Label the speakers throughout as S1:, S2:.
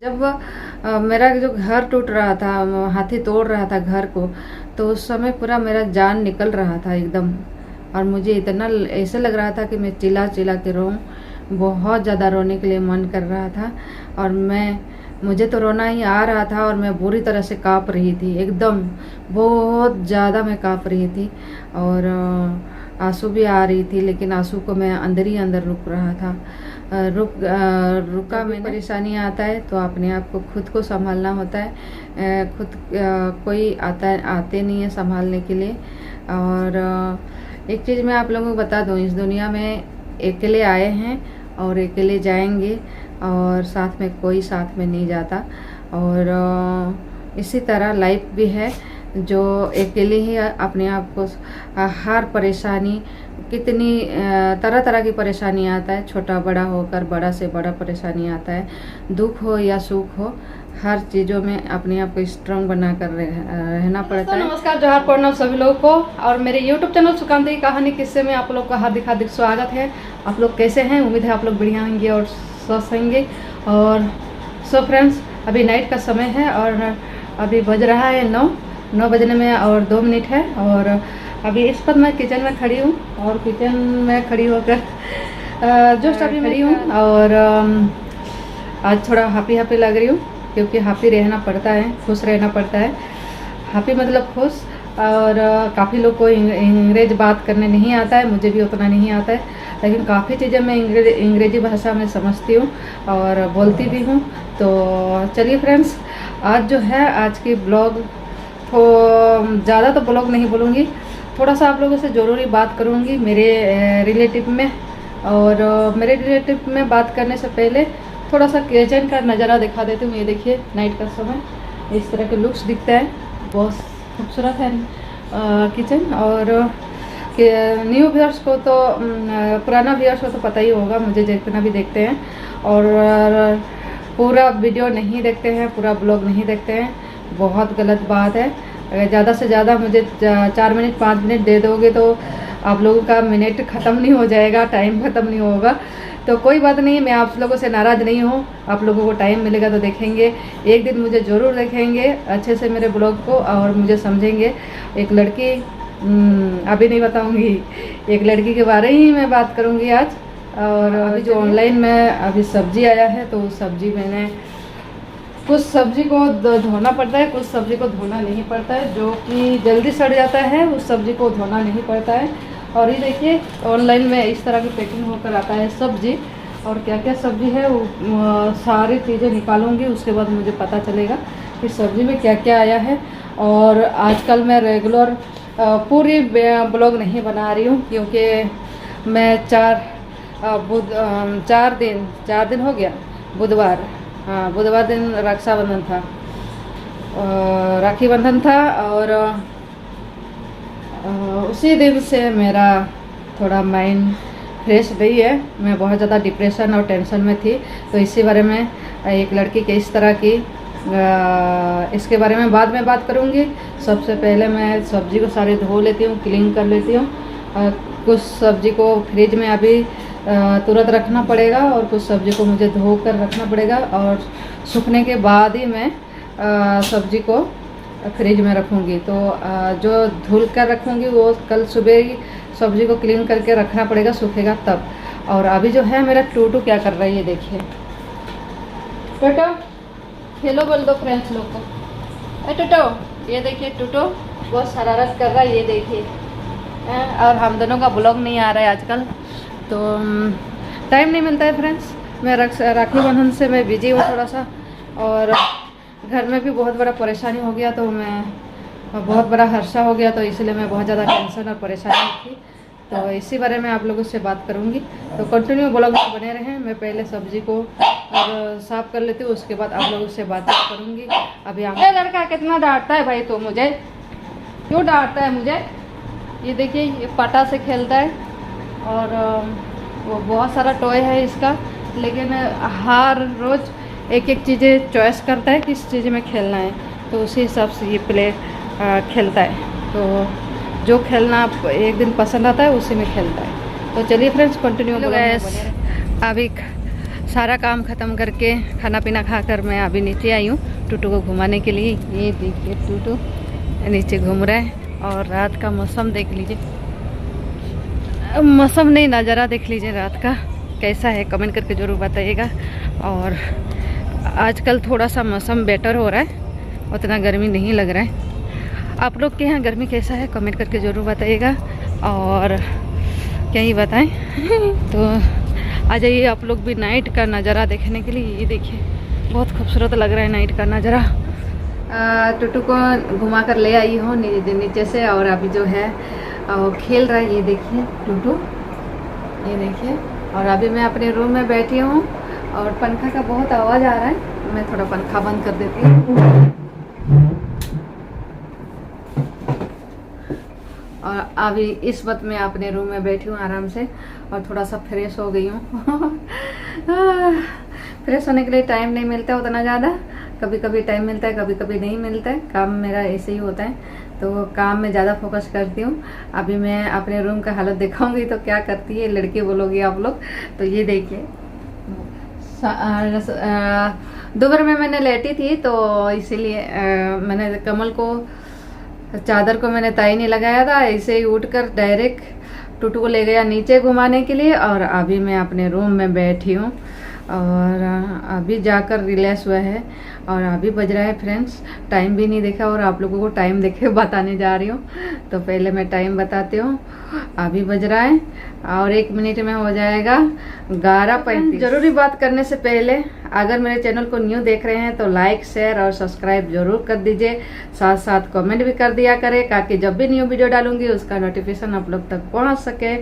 S1: जब मेरा जो घर टूट रहा था, हाथी तोड़ रहा था घर को, तो उस समय पूरा मेरा जान निकल रहा था एकदम। और मुझे इतना ऐसे लग रहा था कि मैं चिल्ला चिल्ला के रोऊं। बहुत ज़्यादा रोने के लिए मन कर रहा था और मुझे तो रोना ही आ रहा था और मैं बुरी तरह से काँप रही थी एकदम। बहुत ज़्यादा मैं काँप रही थी और आंसू भी आ रही थी, लेकिन आंसू को मैं अंदर ही अंदर रुक रहा था। रुका में परेशानी आता है तो अपने आप को खुद को संभालना होता है। कोई आते नहीं है संभालने के लिए। और एक चीज़ मैं आप लोगों को बता दूं, इस दुनिया में अकेले आए हैं और अकेले जाएंगे, और साथ में कोई साथ में नहीं जाता। और इसी तरह लाइफ भी है, जो अकेले ही अपने आप को हर परेशानी, कितनी तरह तरह की परेशानी आता है, छोटा बड़ा होकर बड़ा से बड़ा परेशानी आता है। दुख हो या सुख हो, हर चीज़ों में अपने आप को स्ट्रांग बनाकर रहना पड़ता है।
S2: नमस्कार, जोहार प्रणाम सभी लोगों को, और मेरे YouTube चैनल सुकांत की कहानी किस्से में आप लोग का हार्दिक हार्दिक स्वागत है। आप लोग कैसे हैं? उम्मीद है आप लोग बढ़िया होंगे और स्वस्थ होंगे। और सो फ्रेंड्स, अभी नाइट का समय है और अभी बज रहा है 9 बजने में और 2 मिनट है। और अभी इस पर मैं किचन में खड़ी हूँ और किचन में खड़ी होकर जस्ट अभी खड़ी हूँ। और आज थोड़ा हैप्पी लग रही हूँ, क्योंकि हैप्पी रहना पड़ता है, खुश रहना पड़ता है। हैप्पी मतलब खुश। और काफ़ी लोग को अंग्रेज बात करने नहीं आता है, मुझे भी उतना नहीं आता है, लेकिन काफ़ी चीज़ें मैं अंग्रेजी भाषा में समझती हूँ और बोलती भी हूँ। तो चलिए फ्रेंड्स, आज जो है, आज की ब्लॉग तो ज़्यादा तो ब्लॉग नहीं बोलूँगी, थोड़ा सा आप लोगों से ज़रूरी बात करूँगी मेरे रिलेटिव में। और मेरे रिलेटिव में बात करने से पहले थोड़ा सा किचन का नज़ारा दिखा देती हूँ। ये देखिए, नाइट का समय इस तरह के लुक्स दिखता है, बहुत खूबसूरत है किचन। और न्यू व्यूअर्स को तो, पुराना व्यूअर्स को तो पता ही होगा, मुझे जितना भी देखते हैं और पूरा वीडियो नहीं देखते हैं, पूरा ब्लॉग नहीं देखते हैं, बहुत गलत बात है। अगर ज़्यादा से ज़्यादा मुझे 4 मिनट 5 मिनट दे दोगे तो आप लोगों का मिनट ख़त्म नहीं हो जाएगा, टाइम ख़त्म नहीं होगा। तो कोई बात नहीं, मैं आप लोगों से नाराज़ नहीं हूँ। आप लोगों को टाइम मिलेगा तो देखेंगे, एक दिन मुझे ज़रूर देखेंगे अच्छे से मेरे ब्लॉग को और मुझे समझेंगे। एक लड़की, अभी नहीं बताऊँगी, एक लड़की के बारे ही मैं बात करूँगी आज। और अभी जो ऑनलाइन में अभी सब्ज़ी आया है, तो उस सब्ज़ी मैंने कुछ सब्ज़ी को धोना पड़ता है, कुछ सब्ज़ी को धोना नहीं पड़ता है, जो कि जल्दी सड़ जाता है, उस सब्ज़ी को धोना नहीं पड़ता है। और ये देखिए, ऑनलाइन में इस तरह की पैकिंग होकर आता है सब्ज़ी, और क्या क्या सब्ज़ी है वो सारी चीज़ें निकालूंगी, उसके बाद मुझे पता चलेगा कि सब्ज़ी में क्या क्या आया है। और आजकल मैं रेगुलर पूरी ब्लॉग नहीं बना रही हूँ, क्योंकि मैं 4 दिन हो गया। बुधवार दिन रक्षाबंधन था, राखी बंधन था, और उसी दिन से मेरा थोड़ा माइंड फ्रेश नहीं है। मैं बहुत ज़्यादा डिप्रेशन और टेंशन में थी, तो इसी बारे में, एक लड़की के इस तरह की, इसके बारे में बाद में बात करूँगी। सबसे पहले मैं सब्ज़ी को सारी धो लेती हूँ, क्लीन कर लेती हूँ। कुछ सब्ज़ी को फ्रिज में अभी तुरंत रखना पड़ेगा और कुछ सब्ज़ी को मुझे धो कर रखना पड़ेगा, और सूखने के बाद ही मैं सब्ज़ी को फ्रिज में रखूँगी। तो जो धुल कर रखूँगी वो कल सुबह ही सब्ज़ी को क्लीन करके रखना पड़ेगा, सूखेगा तब। और अभी जो है, मेरा टूटू क्या कर रहा है, ये देखिए। टूटो हेलो बोल दो फ्रेंड्स लोग को। टूटो, ये देखिए, टूटो बहुत शरारत कर रहा है, ये देखिए। और हम दोनों का ब्लॉग नहीं आ रहा है आजकल, तो टाइम नहीं मिलता है फ्रेंड्स। मैं राखी बंधन से मैं बिजी हूँ थोड़ा सा, और घर में भी बहुत बड़ा परेशानी हो गया, तो मैं बहुत बड़ा हर्षा हो गया, तो इसलिए मैं बहुत ज़्यादा टेंशन और परेशानी थी। तो इसी बारे में आप लोगों से बात करूँगी, तो कंटिन्यू ब्लॉग में बने रहें। मैं पहले सब्ज़ी को और साफ़ कर लेती हूँ, उसके बाद आप लोगों से बात करूँगी। अभी ये लड़का कितना डांटता है भाई, तो मुझे क्यों डांटता है मुझे? ये देखिए, ये पटा से खेलता है, और वो बहुत सारा टॉय है इसका, लेकिन हर रोज़ एक एक चीज़ें चॉइस करता है किस चीज़ में खेलना है, तो उसी हिसाब से ये प्ले खेलता है। तो जो खेलना एक दिन पसंद आता है उसी में खेलता है। तो चलिए फ्रेंड्स, कंटिन्यू। अभी
S1: सारा काम ख़त्म करके खाना पीना खाकर मैं अभी नीचे आई हूँ टूटू को घुमाने के लिए। ये देखिए टूटू नीचे घूम रहा है। और रात का मौसम देख लीजिए, मौसम नहीं नज़ारा देख लीजिए रात का कैसा है, कमेंट करके ज़रूर बताइएगा। और आजकल थोड़ा सा मौसम बेटर हो रहा है, उतना गर्मी नहीं लग रहा है। आप लोग के यहाँ गर्मी कैसा है कमेंट करके ज़रूर बताइएगा। और क्या ही बताएं तो आ जाइए आप लोग भी नाइट का नज़ारा देखने के लिए। ये देखिए बहुत खूबसूरत लग रहा है नाइट का नज़ारा। टूटू को घुमा कर ले आई हूँ नीचे से, और अभी जो है वो खेल रहा है। ये देखिए टूटू, ये देखिए। और अभी मैं अपने रूम में बैठी हूँ और पंखा का बहुत आवाज़ आ रहा है, मैं थोड़ा पंखा बंद कर देती हूँ। और अभी इस वक्त मैं अपने रूम में बैठी हूँ आराम से, और थोड़ा सा फ्रेश हो गई हूँ। फ्रेश होने के लिए टाइम नहीं मिलता है उतना ज़्यादा, कभी कभी टाइम मिलता है, कभी कभी नहीं मिलता है। काम मेरा ऐसे ही होता है, तो काम में ज़्यादा फोकस करती हूँ। अभी मैं अपने रूम का हालत दिखाऊंगी तो क्या करती है लड़की बोलोगी आप लोग। तो ये देखिए दोपहर में मैंने लेटी थी, तो इसीलिए मैंने कमल को चादर को मैंने ताई नहीं लगाया था, ऐसे ही उठकर डायरेक्ट टूटू को ले गया नीचे घुमाने के लिए। और अभी मैं अपने रूम में बैठी हूँ और अभी जाकर रिलैक्स हुआ है। और अभी बज रहा है फ्रेंड्स, टाइम भी नहीं देखा और आप लोगों को टाइम देखे बताने जा रही हूँ। तो पहले मैं टाइम बताती हूँ, अभी बज रहा है और 1 मिनट में हो जाएगा 11:35। ज़रूरी बात करने से पहले अगर मेरे चैनल को न्यू देख रहे हैं तो लाइक शेयर और सब्सक्राइब जरूर कर दीजिए, साथ साथ कमेंट भी कर दिया करें ताकि जब भी न्यू वीडियो डालूंगी उसका नोटिफिकेशन आप लोग तक पहुँच सके।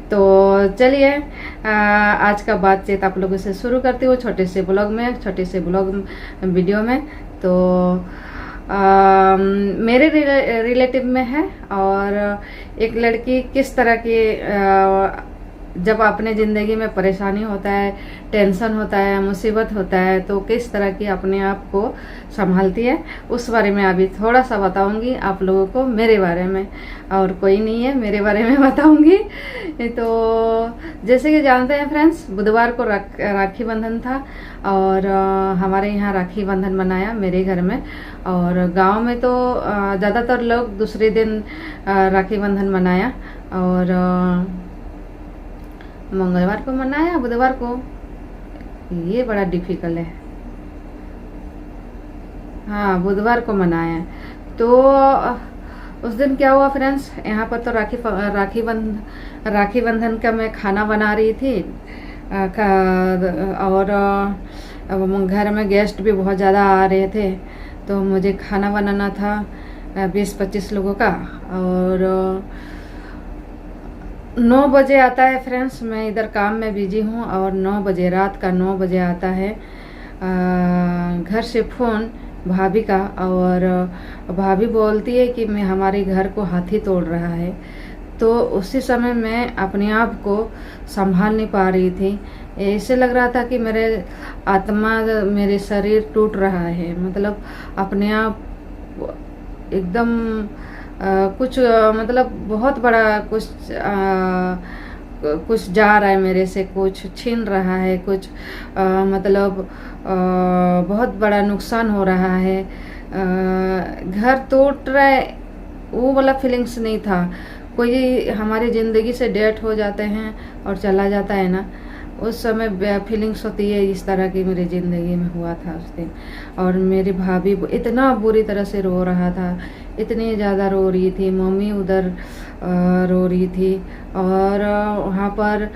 S1: तो चलिए आज का बातचीत आप लोगों से शुरू करती हूँ छोटे से ब्लॉग वीडियो में। तो मेरे रिलेटिव में है, और एक लड़की किस तरह की जब अपने ज़िंदगी में परेशानी होता है, टेंशन होता है, मुसीबत होता है, तो किस तरह की अपने आप को संभालती है, उस बारे में अभी थोड़ा सा बताऊंगी आप लोगों को, मेरे बारे में। और कोई नहीं है, मेरे बारे में बताऊंगी। तो जैसे कि जानते हैं फ्रेंड्स, बुधवार को राखी बंधन था, और हमारे यहाँ राखी बंधन मनाया मेरे घर में। और गांव में तो ज़्यादातर लोग दूसरे दिन राखी बंधन मनाया, और मंगलवार को मनाया, बुधवार को ये बड़ा डिफिकल्ट है। हाँ, बुधवार को मनाया। तो उस दिन क्या हुआ फ्रेंड्स, यहाँ पर तो राखी बंधन का मैं खाना बना रही थी, और घर में गेस्ट भी बहुत ज़्यादा आ रहे थे, तो मुझे खाना बनाना था 20-25 लोगों का। और 9 बजे आता है फ्रेंड्स, मैं इधर काम में बिजी हूँ, और 9 बजे रात का 9 बजे आता है घर से फ़ोन भाभी का, और भाभी बोलती है कि मैं हमारे घर को हाथी तोड़ रहा है। तो उसी समय मैं अपने आप को संभाल नहीं पा रही थी, ऐसे लग रहा था कि मेरे आत्मा, मेरे शरीर टूट रहा है, मतलब अपने आप एकदम कुछ मतलब बहुत बड़ा कुछ जा रहा है मेरे से, कुछ छीन रहा है, कुछ मतलब बहुत बड़ा नुकसान हो रहा है, घर टूट रहा है, वो वाला फीलिंग्स नहीं था। कोई हमारी ज़िंदगी से डेथ हो जाते हैं और चला जाता है ना, उस समय फीलिंग्स होती है, इस तरह की मेरी ज़िंदगी में हुआ था उस दिन। और मेरी भाभी इतना बुरी तरह से रो रहा था, इतनी ज़्यादा रो रही थी, मम्मी उधर रो रही थी। और वहाँ पर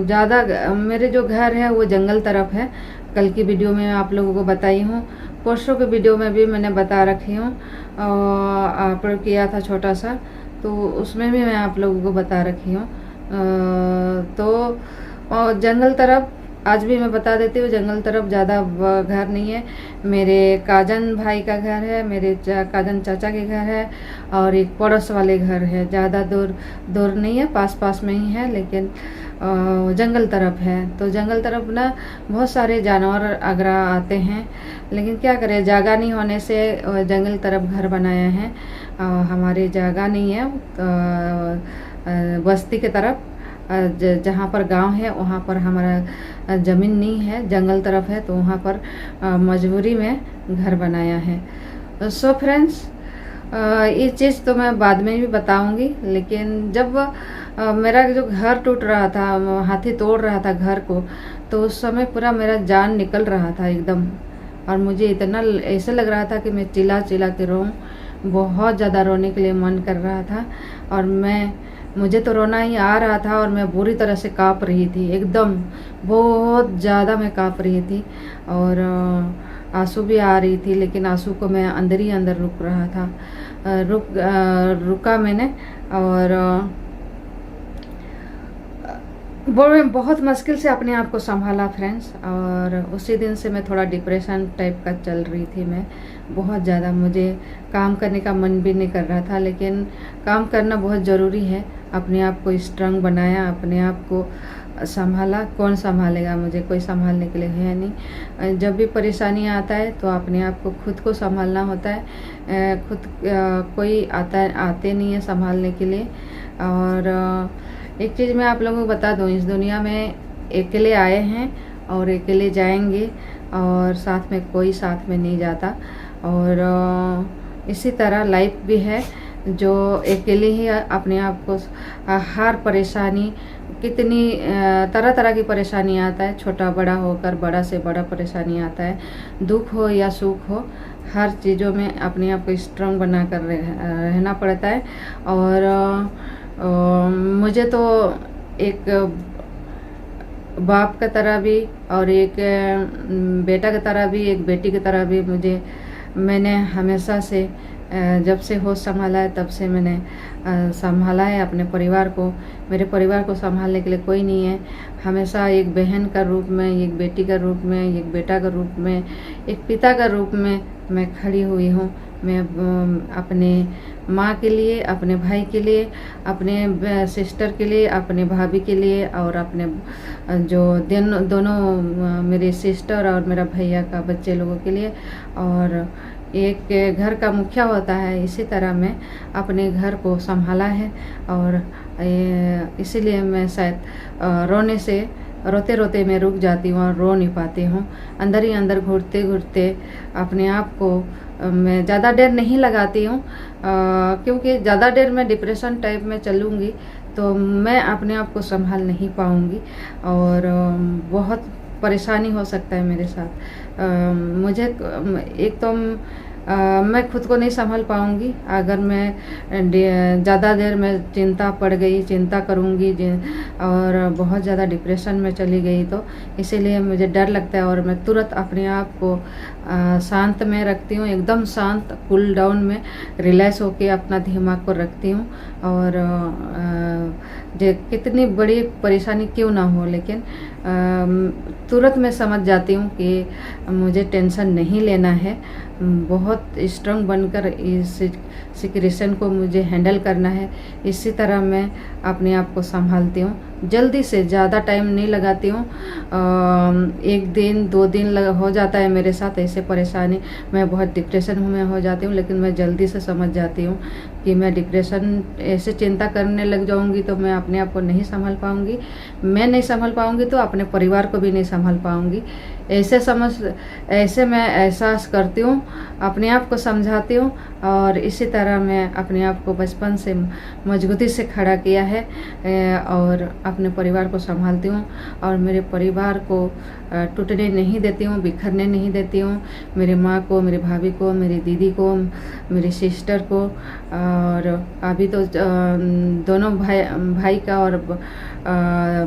S1: ज़्यादा मेरे जो घर है वो जंगल तरफ है, कल की वीडियो में आप लोगों को बताई हूँ, परसों के वीडियो में भी मैंने बता रखी हूँ, अपलोड किया था छोटा सा, तो उसमें भी मैं आप लोगों को बता रखी हूँ। तो जंगल तरफ आज भी मैं बता देती हूँ, जंगल तरफ ज़्यादा घर नहीं है, मेरे काजन भाई का घर है, मेरे काजन चाचा के घर है, और एक पड़ोस वाले घर है, ज़्यादा दूर नहीं है, पास में ही है, लेकिन जंगल तरफ है। तो जंगल तरफ ना बहुत सारे जानवर अगरा आते हैं, लेकिन क्या करें, जगह नहीं होने से जंगल तरफ घर बनाया है। हमारी जगह नहीं है बस्ती के तरफ जहाँ पर गांव है वहाँ पर हमारा ज़मीन नहीं है, जंगल तरफ है, तो वहाँ पर मजबूरी में घर बनाया है। सो फ्रेंड्स, ये चीज़ तो मैं बाद में भी बताऊंगी, लेकिन जब मेरा जो घर टूट रहा था, हाथी तोड़ रहा था घर को, तो उस समय पूरा मेरा जान निकल रहा था एकदम। और मुझे इतना ऐसे लग रहा था कि मैं चिल्ला चिल्ला के रोऊं, बहुत ज़्यादा रोने के लिए मन कर रहा था। और मुझे तो रोना ही आ रहा था, और मैं बुरी तरह से काँप रही थी एकदम, बहुत ज़्यादा मैं काँप रही थी। और आंसू भी आ रही थी, लेकिन आंसू को मैं अंदर ही अंदर रुक रहा था। रुका मैंने, और बहुत मुश्किल से अपने आप को संभाला फ्रेंड्स। और उसी दिन से मैं थोड़ा डिप्रेशन टाइप का चल रही थी। मैं बहुत ज़्यादा, मुझे काम करने का मन भी नहीं कर रहा था, लेकिन काम करना बहुत ज़रूरी है। अपने आप को स्ट्रांग बनाया, अपने आप को संभाला। कौन संभालेगा मुझे, कोई संभालने के लिए है नहीं। जब भी परेशानी आता है तो अपने आप को खुद को संभालना होता है। कोई आते नहीं है संभालने के लिए। और एक चीज़ मैं आप लोगों को बता दूं, इस दुनिया में अकेले आए हैं और अकेले जाएंगे, और साथ में कोई साथ में नहीं जाता। और इसी तरह लाइफ भी है, जो अकेले ही अपने आप को हर परेशानी, कितनी तरह तरह की परेशानी आता है, छोटा बड़ा होकर, बड़ा से बड़ा परेशानी आता है। दुख हो या सुख हो, हर चीज़ों में अपने आप को स्ट्रांग बना कर रहना पड़ता है। और मुझे तो एक बाप की तरह भी, और एक बेटा की तरह भी, एक बेटी की तरह भी मैंने हमेशा से, जब से होश संभाला है तब से मैंने संभाला है अपने परिवार को। मेरे परिवार को संभालने के लिए कोई नहीं है। हमेशा एक बहन का रूप में, एक बेटी का रूप में, एक बेटा का रूप में, एक पिता का रूप में मैं खड़ी हुई हूँ। मैं अपने माँ के लिए, अपने भाई के लिए, अपने सिस्टर के लिए, अपने भाभी के लिए, और अपने जो दोनों मेरे सिस्टर और मेरा भैया का बच्चे लोगों के लिए, और एक घर का मुखिया होता है, इसी तरह मैं अपने घर को संभाला है। और इसीलिए मैं शायद रोते रोते मैं रुक जाती हूँ और रो नहीं पाती हूँ। अंदर ही अंदर घुटते घुटते अपने आप को मैं ज़्यादा देर नहीं लगाती हूँ, क्योंकि ज़्यादा देर मैं डिप्रेशन टाइप में चलूँगी तो मैं अपने आप को संभाल नहीं पाऊँगी, और बहुत परेशानी हो सकता है मेरे साथ। मुझे एक तो मैं खुद को नहीं संभाल पाऊँगी अगर मैं ज़्यादा देर में चिंता करूँगी और बहुत ज़्यादा डिप्रेशन में चली गई, तो इसीलिए मुझे डर लगता है। और मैं तुरंत अपने आप को शांत में रखती हूँ, एकदम शांत, कूल डाउन में रिलैक्स होके अपना दिमाग को रखती हूँ। और कितनी बड़ी परेशानी क्यों ना हो, लेकिन तुरंत मैं समझ जाती हूँ कि मुझे टेंशन नहीं लेना है, बहुत स्ट्रांग बनकर इस सिचुएशन को मुझे हैंडल करना है। इसी तरह मैं अपने आप को संभालती हूँ, जल्दी से, ज़्यादा टाइम नहीं लगाती हूँ। 1 दिन 2 दिन हो जाता है मेरे साथ ऐसे परेशानी, मैं बहुत डिप्रेशन में हो जाती हूँ, लेकिन मैं जल्दी से समझ जाती हूँ कि मैं डिप्रेशन ऐसे चिंता करने लग जाऊँगी तो मैं अपने आप को नहीं संभाल पाऊँगी। मैं नहीं संभाल पाऊँगी तो अपने परिवार को भी नहीं संभाल पाऊँगी। ऐसे मैं एहसास करती हूँ, अपने आप को समझाती हूँ, और इसी तरह मैं अपने आप को बचपन से मजबूती से खड़ा किया है, और अपने परिवार को संभालती हूँ, और मेरे परिवार को टूटने नहीं देती हूँ, बिखरने नहीं देती हूँ। मेरी माँ को, मेरी भाभी को, मेरी दीदी को, मेरी सिस्टर को, और अभी तो दोनों भाई का और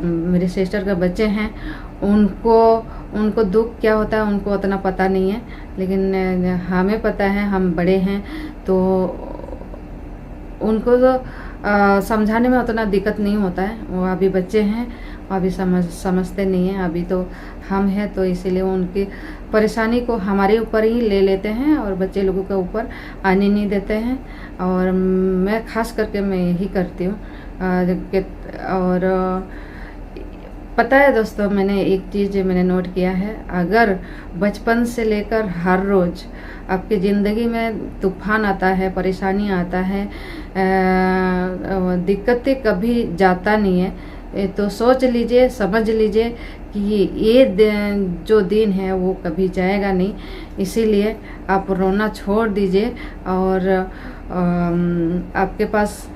S1: मेरे सिस्टर का बच्चे हैं, उनको दुख क्या होता है उनको उतना पता नहीं है, लेकिन हमें पता है, हम बड़े हैं तो उनको तो समझाने में उतना दिक्कत नहीं होता है। वो अभी बच्चे हैं, अभी समझते नहीं हैं, अभी तो हम हैं, तो इसीलिए उनकी परेशानी को हमारे ऊपर ही ले लेते हैं और बच्चे लोगों के ऊपर आने नहीं देते हैं। और मैं खास करके मैं यही करती हूँ। और पता है दोस्तों, मैंने एक चीज़ मैंने नोट किया है, अगर बचपन से लेकर हर रोज़ आपकी ज़िंदगी में तूफान आता है, परेशानी आता है, दिक्कतें कभी जाता नहीं है, तो सोच लीजिए, समझ लीजिए कि ये जो दिन है वो कभी जाएगा नहीं। इसीलिए आप रोना छोड़ दीजिए। और आपके पास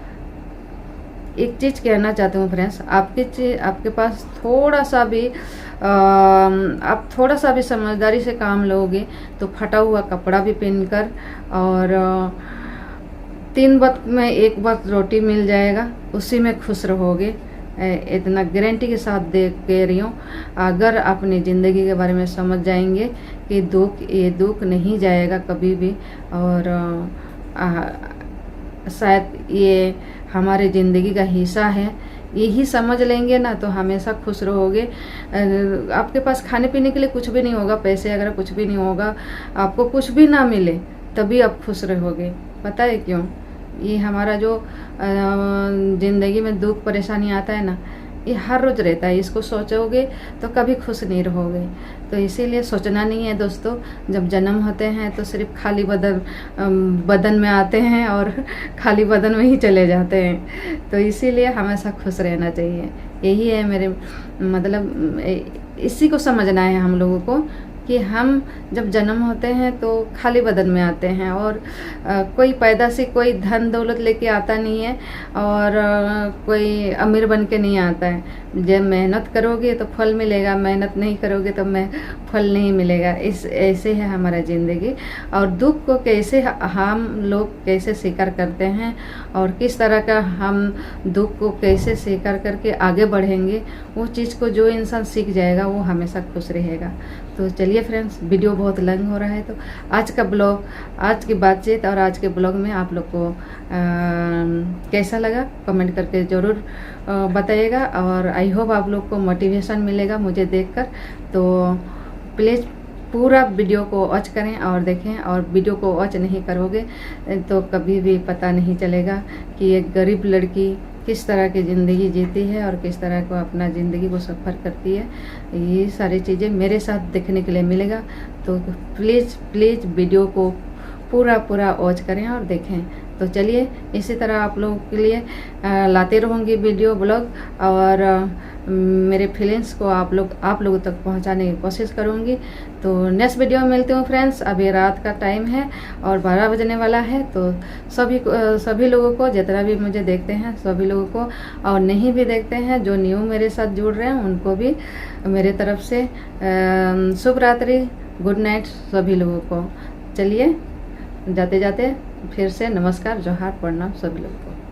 S1: एक चीज़ कहना चाहती हूँ फ्रेंड्स, आपके पास थोड़ा सा भी आप थोड़ा सा भी समझदारी से काम लोगे तो फटा हुआ कपड़ा भी पहनकर और 3 वक्त में 1 वक्त रोटी मिल जाएगा, उसी में खुश रहोगे। इतना गारंटी के साथ दे कह रही हूँ। अगर अपनी ज़िंदगी के बारे में समझ जाएंगे कि ये दुख नहीं जाएगा कभी भी, और शायद ये हमारे ज़िंदगी का हिस्सा है, यही समझ लेंगे ना तो हमेशा खुश रहोगे। आपके पास खाने पीने के लिए कुछ भी नहीं होगा, पैसे अगर कुछ भी नहीं होगा, आपको कुछ भी ना मिले तभी आप खुश रहोगे। पता है क्यों? ये हमारा जो ज़िंदगी में दुख परेशानी आता है ना, ये हर रोज़ रहता है। इसको सोचोगे तो कभी खुश नहीं रहोगे। तो इसीलिए सोचना नहीं है दोस्तों। जब जन्म होते हैं तो सिर्फ खाली बदन में आते हैं और खाली बदन में ही चले जाते हैं। तो इसीलिए हमेशा खुश रहना चाहिए। यही है मेरे मतलब, इसी को समझना है हम लोगों को कि हम जब जन्म होते हैं तो खाली बदन में आते हैं और कोई पैदा से कोई धन दौलत लेके आता नहीं है और कोई अमीर बन के नहीं आता है। जब मेहनत करोगे तो फल मिलेगा, मेहनत नहीं करोगे तो फल नहीं मिलेगा। ऐसे है हमारा ज़िंदगी। और दुख को कैसे हम लोग कैसे स्वीकार करते हैं और किस तरह का हम दुख को कैसे स्वीकार करके आगे बढ़ेंगे, वो चीज़ को जो इंसान सीख जाएगा वो हमेशा खुश रहेगा। तो चलिए फ्रेंड्स, वीडियो बहुत लंग हो रहा है, तो आज का ब्लॉग, आज की बातचीत और आज के ब्लॉग में आप लोग को कैसा लगा कमेंट करके ज़रूर बताइएगा। और आई होप आप लोग को मोटिवेशन मिलेगा मुझे देखकर। तो प्लीज़ पूरा वीडियो को वॉच करें और देखें। और वीडियो को वॉच नहीं करोगे तो कभी भी पता नहीं चलेगा कि एक गरीब लड़की किस तरह की ज़िंदगी जीती है और किस तरह को अपना ज़िंदगी वो सफ़र करती है। ये सारी चीज़ें मेरे साथ देखने के लिए मिलेगा। तो प्लीज़ वीडियो को पूरा वॉच करें और देखें। तो चलिए, इसी तरह आप लोगों के लिए लाते रहूँगी वीडियो ब्लॉग और मेरे फीलिंग्स को आप लोगों तक पहुंचाने की कोशिश करूंगी। तो नेक्स्ट वीडियो में मिलती हूँ फ्रेंड्स। अभी रात का टाइम है और 12 बजने वाला है। तो सभी लोगों को, जितना भी मुझे देखते हैं सभी लोगों को, और नहीं भी देखते हैं जो न्यू मेरे साथ जुड़ रहे हैं उनको भी मेरे तरफ से शुभ रात्रि, गुड नाइट सभी लोगों को। चलिए, जाते जाते फिर से नमस्कार, जोहार, प्रणाम सभी लोगों को।